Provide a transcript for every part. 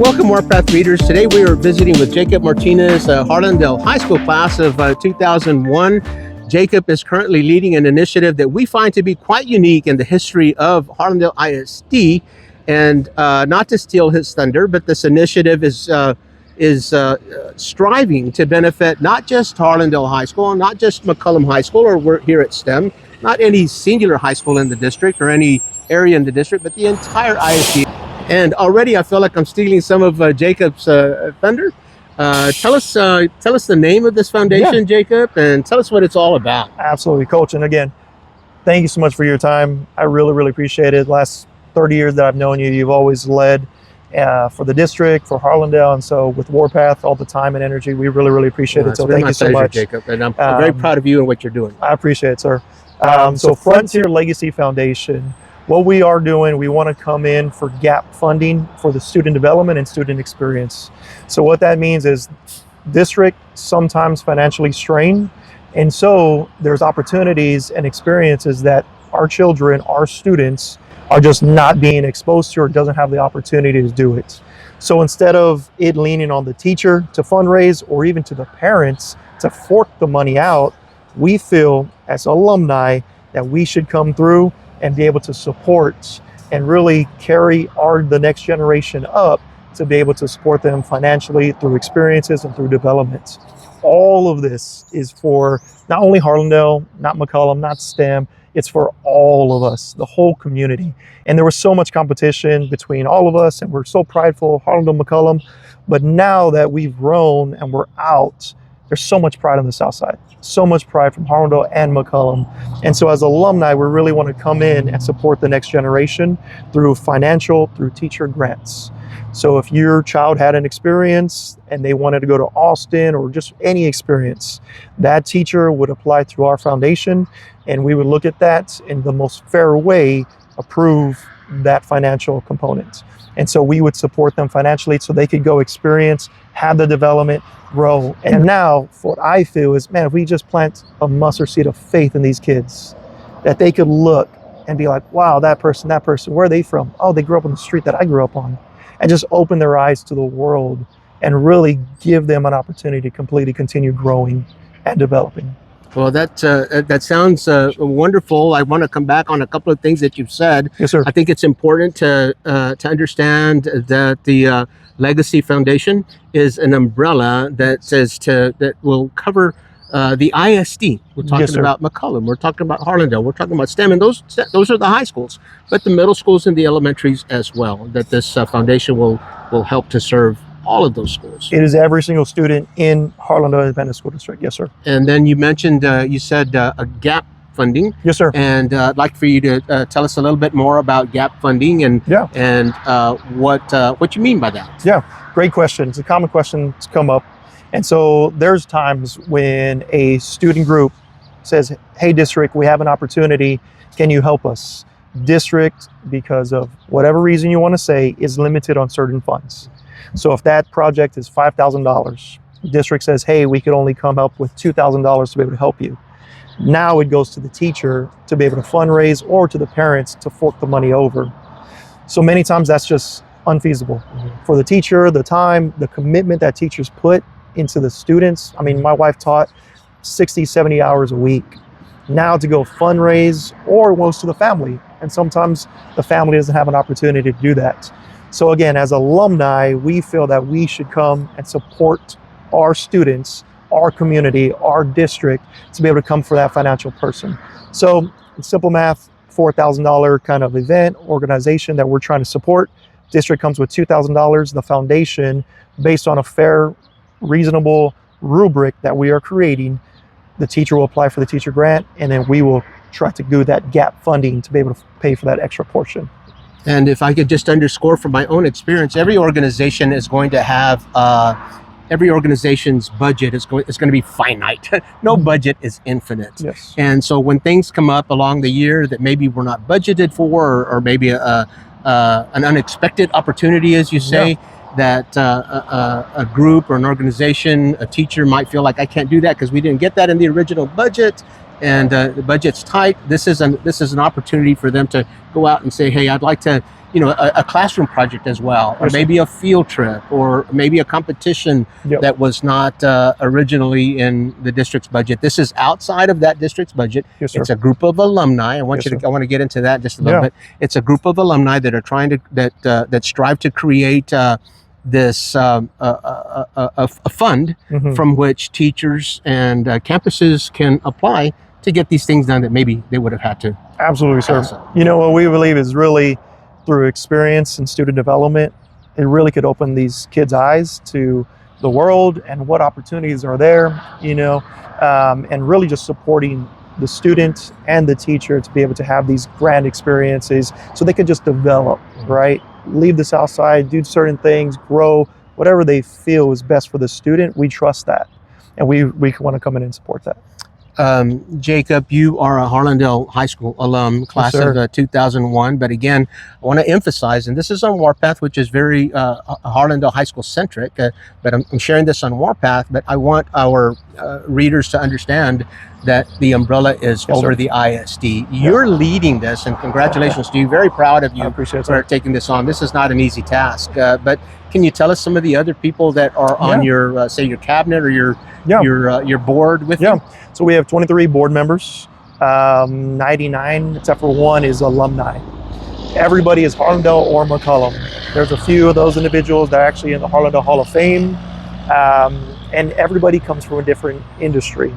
Welcome, Warpath readers. Today we are visiting with Jacob Martinez, Harlandale High School class of 2001. Jacob is currently leading an initiative that we find to be quite unique in the history of Harlandale ISD. And not to steal his thunder, but this initiative is striving to benefit not just Harlandale High School, not just McCullum High School, or we're here at STEM, not any singular high school in the district or any area in the district, but the entire ISD. And already I feel like I'm stealing some of Jacob's thunder. Tell us the name of this foundation, Jacob, and tell us what it's all about. Absolutely, Coach. And again, thank you so much for your time. I really appreciate it. Last 30 years that I've known you, you've always led for the district, for Harlandale, and so with Warpath, all the time and energy, we really appreciate it. So thank you so much, Jacob. And I'm very proud of you and what you're doing. I appreciate it, sir. So Frontier Legacy Foundation, what we are doing, we want to come in for gap funding for the student development and student experience. So what that means is district sometimes financially strained, and so there's opportunities and experiences that our children, our students, are just not being exposed to or doesn't have the opportunity to do it. So instead of it leaning on the teacher to fundraise or even to the parents to fork the money out, we feel as alumni that we should come through and be able to support and really carry the next generation up to be able to support them financially through experiences and through development. All of this is for not only Harlandale, not McCullum, not STEM, it's for all of us, the whole community. And there was so much competition between all of us, and we're so prideful, Harlandale, McCullum. But now that we've grown and we're out, there's so much pride on the South Side, so much pride from Harlandale and McCullum. And so as alumni, we really want to come in and support the next generation through financial, through teacher grants. So if your child had an experience and they wanted to go to Austin or just any experience, that teacher would apply through our foundation, and we would look at that in the most fair way, approve that financial component. And so we would support them financially so they could go experience, have the development, grow. And now what I feel is, man, if we just plant a mustard seed of faith in these kids, that they could look and be like, wow, that person, where are they from? Oh, they grew up on the street that I grew up on. And just open their eyes to the world and really give them an opportunity to completely continue growing and developing. Well, that sounds wonderful. I want to come back on a couple of things that you've said. Yes, sir. I think it's important to understand that the Legacy Foundation is an umbrella that will cover the ISD. We're talking about McCullum. We're talking about Harlandale. We're talking about STEM, and those are the high schools, but the middle schools and the elementaries as well. That this foundation will help to serve all of those schools. It is every single student in Harlandale Independent School District. Yes, sir. And then you mentioned, you said a gap funding. Yes, sir. And I'd like for you to tell us a little bit more about gap funding and what you mean by that. Yeah, great question. It's a common question to come up. And so there's times when a student group says, hey, district, we have an opportunity. Can you help us? District, because of whatever reason you want to say, is limited on certain funds. So if that project is $5,000, district says, hey, we could only come up with $2,000 to be able to help you. Now it goes to the teacher to be able to fundraise or to the parents to fork the money over. So many times that's just unfeasible. For the teacher, the time, the commitment that teachers put into the students. I mean, my wife taught 60, 70 hours a week. Now to go fundraise or it goes to the family. And sometimes the family doesn't have an opportunity to do that. So again, as alumni, we feel that we should come and support our students, our community, our district to be able to come for that financial person. So in simple math, $4,000 kind of event, organization that we're trying to support. District comes with $2,000. The foundation, based on a fair, reasonable rubric that we are creating, the teacher will apply for the teacher grant, and then we will try to do that gap funding to be able to pay for that extra portion. And if I could just underscore from my own experience, every organization is going to have, every organization's budget is going to be finite. No budget is infinite. Yes. And so when things come up along the year that maybe we're not budgeted for, or maybe an unexpected opportunity, as you say, that a group or an organization, a teacher might feel like, I can't do that because we didn't get that in the original budget. and the budget's tight, this is an opportunity for them to go out and say, hey, I'd like to a classroom project as well, or Yes, sir. maybe a field trip, or maybe a competition Yep. that was not originally in the district's budget. This is outside of that district's budget. Yes, sir. It's a group of alumni. I want Yes, I want to get into that just a little Yeah. bit. It's a group of alumni that are trying to that strive to create this a fund Mhm. from which teachers and campuses can apply to get these things done that maybe they would have had to. Absolutely, sir. pass up. What we believe is really through experience and student development, it really could open these kids' eyes to the world and what opportunities are there, and really just supporting the student and the teacher to be able to have these grand experiences so they could just develop, right? Leave the South Side, do certain things, grow, whatever they feel is best for the student. We trust that. And we want to come in and support that. Jacob, you are a Harlandale High School alum, class sir. of 2001. But again, I want to emphasize, and this is on Warpath, which is very Harlandale High School centric, but I'm sharing this on Warpath, but I want our readers to understand that the umbrella is Yes, over sir. the ISD. You're leading this, and congratulations to you. Very proud of I you appreciate it, for sir. taking this on. This is not an easy task, but can you tell us some of the other people that are on your, say, your cabinet or your board with you? So we have 23 board members, 99, except for one, is alumni. Everybody is Harlandale or McCollum. There's a few of those individuals that are actually in the Harlandale Hall of Fame, and everybody comes from a different industry.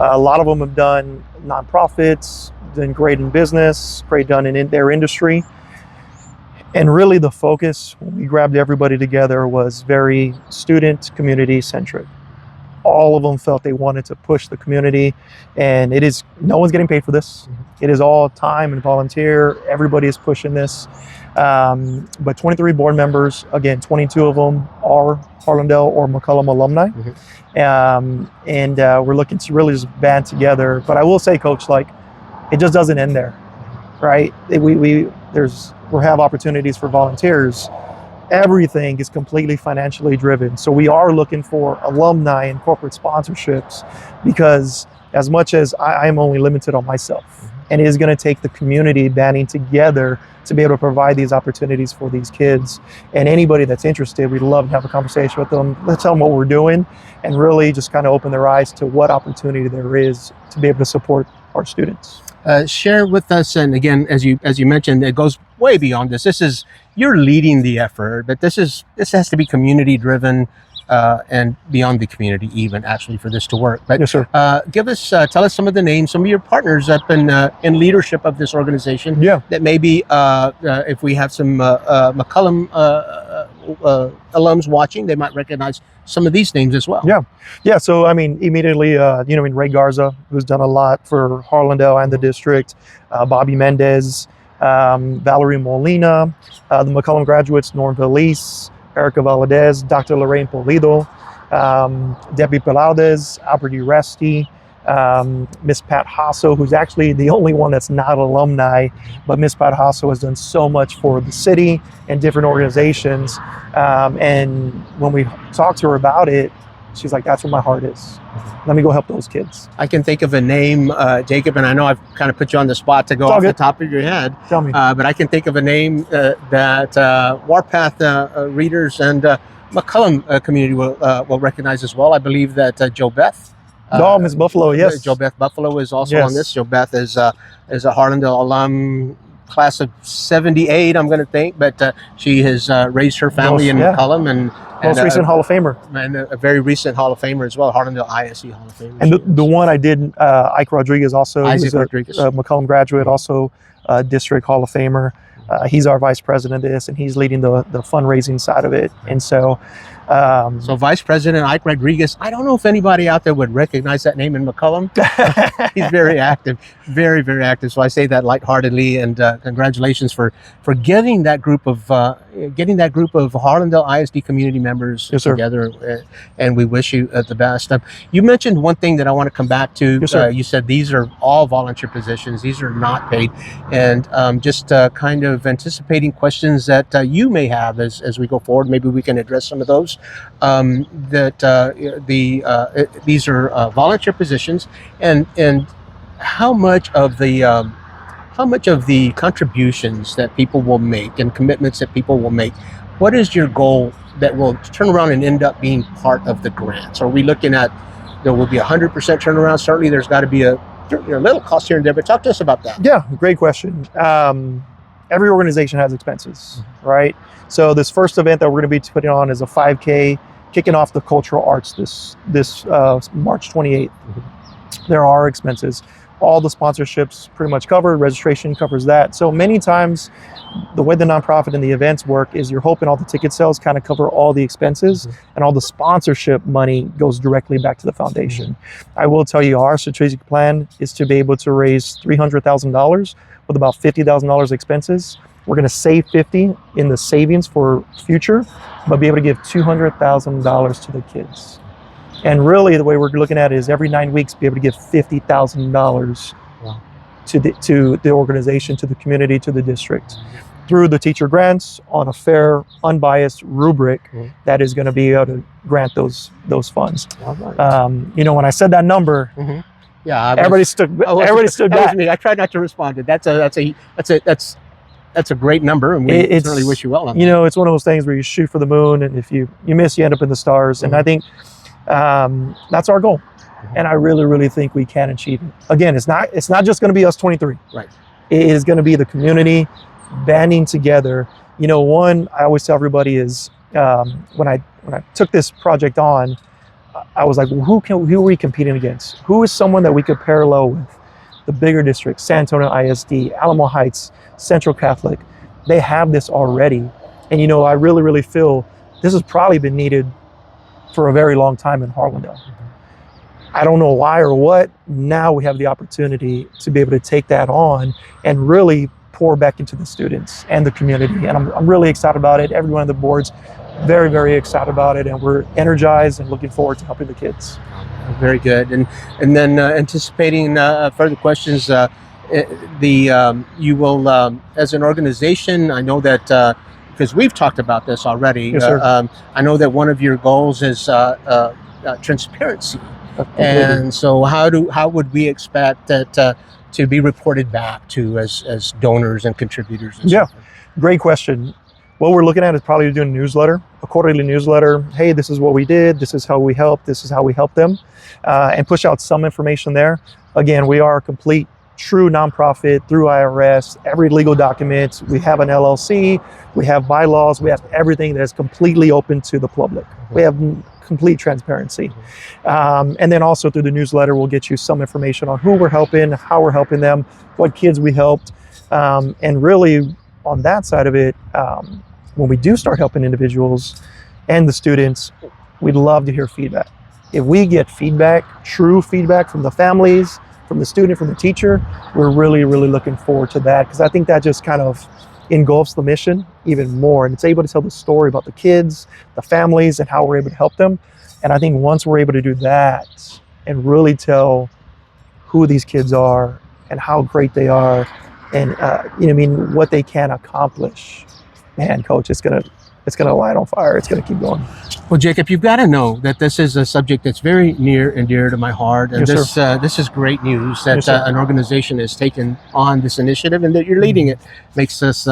A lot of them have done nonprofits, done great in business, great done in their industry. And really the focus when we grabbed everybody together was very student community centric. All of them felt they wanted to push the community, and no one's getting paid for this. It is all time and volunteer. Everybody is pushing this. But 23 board members, again, 22 of them are Harlandale or McCollum alumni. And we're looking to really just band together. But I will say, Coach, it just doesn't end there, right? We have opportunities for volunteers. Everything is completely financially driven. So we are looking for alumni and corporate sponsorships, because as much as I'm only limited on myself, and it is going to take the community banding together to be able to provide these opportunities for these kids. And anybody that's interested, we'd love to have a conversation with them. Let's tell them what we're doing and really just kind of open their eyes to what opportunity there is to be able to support our students. Share with us, and again, as you mentioned, it goes way beyond this. You're leading the effort, but this has to be community driven, and beyond the community even, actually, for this to work. But Yes, sir. tell us some of the names, some of your partners up in leadership of this organization. Yeah. That maybe if we have some McCollum alums watching, they might recognize some of these names as well. Yeah. So, immediately, Ray Garza, who's done a lot for Harlandale and the district, Bobby Mendez, Valerie Molina, the McCollum graduates, Norm Feliz, Erica Valadez, Dr. Lorraine Polido, Debbie Pilaudez, Albert Uresti, Miss Pat Hasso, who's actually the only one that's not alumni, but Miss Pat Hasso has done so much for the city and different organizations. And when we talked to her about it, she's like, that's where my heart is. Let me go help those kids. I can think of a name, Jacob, and I know I've kind of put you on the spot to go off the top of your head. Tell me. But I can think of a name that Warpath readers and McCollum community will recognize as well. I believe that Joe Beth. Miss Buffalo, yes. Joe Beth Buffalo is also Yes. on this. Joe Beth is a Harlandale alum, class of 78, I'm going to think, but she has raised her family in McCollum, and most recent Hall of Famer. And a very recent Hall of Famer as well, Harlandale ISD Hall of Famer. And the one I did, Ike Rodriguez, also, Isaac who's a Rodriguez. McCollum graduate, also District Hall of Famer. He's our vice president of this, and he's leading the fundraising side of it. And so, so Vice President Ike Rodriguez, I don't know if anybody out there would recognize that name in McCollum. He's very active, very, very active. So I say that lightheartedly, and congratulations for getting that group of Harlandale ISD community members together. And we wish you the best. You mentioned one thing that I want to come back to. Yes, sir. You said these are all volunteer positions; these are not paid. And just kind of anticipating questions that you may have as we go forward. Maybe we can address some of those. These are volunteer positions, and how much of the how much of the contributions that people will make and commitments that people will make, what is your goal that will turn around and end up being part of the grants? Are we looking at there will be 100% turnaround? Certainly there's got to be a little cost here and there, but talk to us about that. Yeah, great question. Every organization has expenses, right? So this first event that we're going to be putting on is a 5K, kicking off the cultural arts this March 28th. There are expenses. All the sponsorships pretty much covered. Registration covers that. So many times, the way the nonprofit and the events work is you're hoping all the ticket sales kind of cover all the expenses, and all the sponsorship money goes directly back to the foundation. I will tell you, our strategic plan is to be able to raise $300,000 with about $50,000 expenses. We're going to save $50,000 in the savings for future, but be able to give $200,000 to the kids. And really, the way we're looking at it is every 9 weeks, be able to give $50,000 to the organization, to the community, to the district, through the teacher grants on a fair, unbiased rubric that is going to be able to grant those funds. You know, when I said that number, everybody stood back. That was me. I tried not to respond to that. That's a great number, and we certainly wish you well on that. You know, it's one of those things where you shoot for the moon, and if you miss, you end up in the stars. And I think that's our goal, and I really think we can achieve it. Again, it's not just going to be us 23. Right. It is going to be the community banding together. You know, one I always tell everybody is when I took this project on, I was like, well, who are we competing against? Who is someone that we could parallel with? The bigger districts, San Antonio ISD, Alamo Heights, Central Catholic, they have this already. And you know, I really feel this has probably been needed for a very long time in Harlandale. I don't know why or what. Now we have the opportunity to be able to take that on and really pour back into the students and the community. And I'm really excited about it. Everyone on the board's very excited about it, and we're energized and looking forward to helping the kids. Very good. And then anticipating further questions, you will, as an organization, I know that because we've talked about this already. Yes, sir. I know that one of your goals is transparency. And so how would we expect that to be reported back to as donors and contributors? And yeah, great question. What we're looking at is probably doing a newsletter, a quarterly newsletter. Hey, this is what we did. This is how we helped. This is how we helped them, and push out some information there. Again, we are a complete, true nonprofit through IRS, every legal document. We have an LLC, we have bylaws, we have everything that is completely open to the public. We have complete transparency. And then also through the newsletter, we'll get you some information on who we're helping, how we're helping them, what kids we helped. And really on that side of it, when we do start helping individuals and the students, we'd love to hear feedback. If we get feedback, true feedback from the families, from the student, from the teacher, we're really looking forward to that, because I think that just kind of engulfs the mission even more, and it's able to tell the story about the kids, the families, and how we're able to help them. And I think once we're able to do that and really tell who these kids are and how great they are, and what they can accomplish, man, Coach, it's gonna light on fire. It's gonna keep going. Well, Jacob, you've got to know that this is a subject that's very near and dear to my heart, and yes, this is great news that yes, an organization has taken on this initiative and that you're leading it. Makes us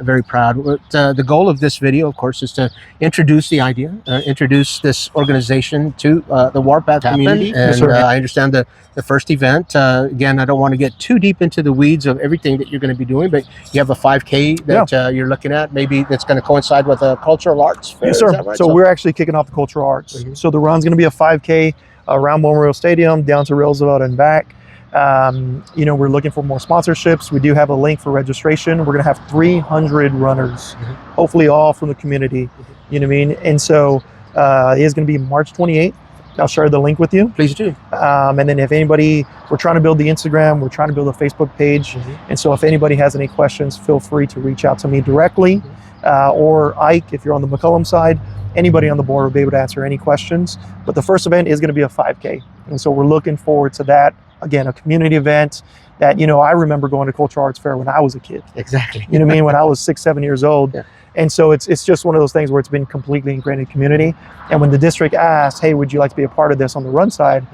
very proud. The goal of this video, of course, is to introduce the idea, introduce this organization to the Warpath community. And yes, I understand the first event. Again, I don't want to get too deep into the weeds of everything that you're going to be doing, but you have a 5K that you're looking at. Maybe that's going to coincide with a cultural arts fair. Yes, sir. Is that right? So we're actually kicking off the cultural arts. So the run's going to be a 5K around Memorial Stadium down to Roosevelt and back. We're looking for more sponsorships. We do have a link for registration. We're going to have 300 runners, hopefully all from the community. You know what I mean? And so it is going to be March 28th. I'll share the link with you. Please do. And then if anybody, we're trying to build the Instagram, we're trying to build a Facebook page. And so if anybody has any questions, feel free to reach out to me directly, or Ike, if you're on the McCollum side. Anybody on the board will be able to answer any questions. But the first event is going to be a 5K. And so we're looking forward to that. Again, a community event that, I remember going to Cultural Arts Fair when I was a kid. Exactly. You know what I mean? When I was 6, 7 years old. Yeah. And so it's just one of those things where it's been completely ingrained in the community. And when the district asked, hey, would you like to be a part of this on the run side?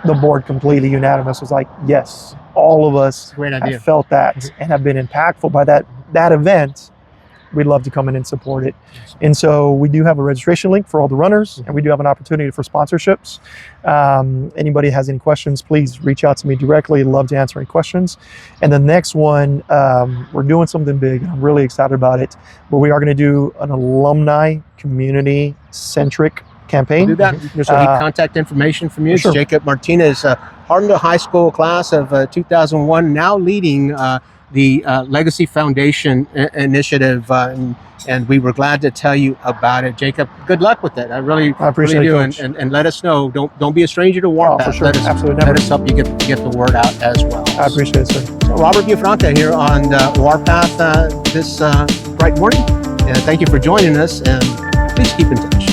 the board completely unanimous, was like, yes, all of us Great idea. have felt that and have been impactful by that event. We'd love to come in and support it. And so we do have a registration link for all the runners, and we do have an opportunity for sponsorships. Anybody has any questions, please reach out to me directly. Love to answer any questions. And the next one, we're doing something big. I'm really excited about it, but we are going to do an alumni community centric campaign. Do that. There's any contact information from you. Sure. It's Jacob Martinez, Harlandale High School class of 2001, now leading the Legacy Foundation initiative, and we were glad to tell you about it. Jacob, good luck with it. I appreciate really it, do, and let us know. Don't be a stranger to Warpath. For sure. Absolutely. Let us help you get the word out as well. I appreciate it, sir. So Robert Giafrante here on Warpath this bright morning, and thank you for joining us. And please keep in touch.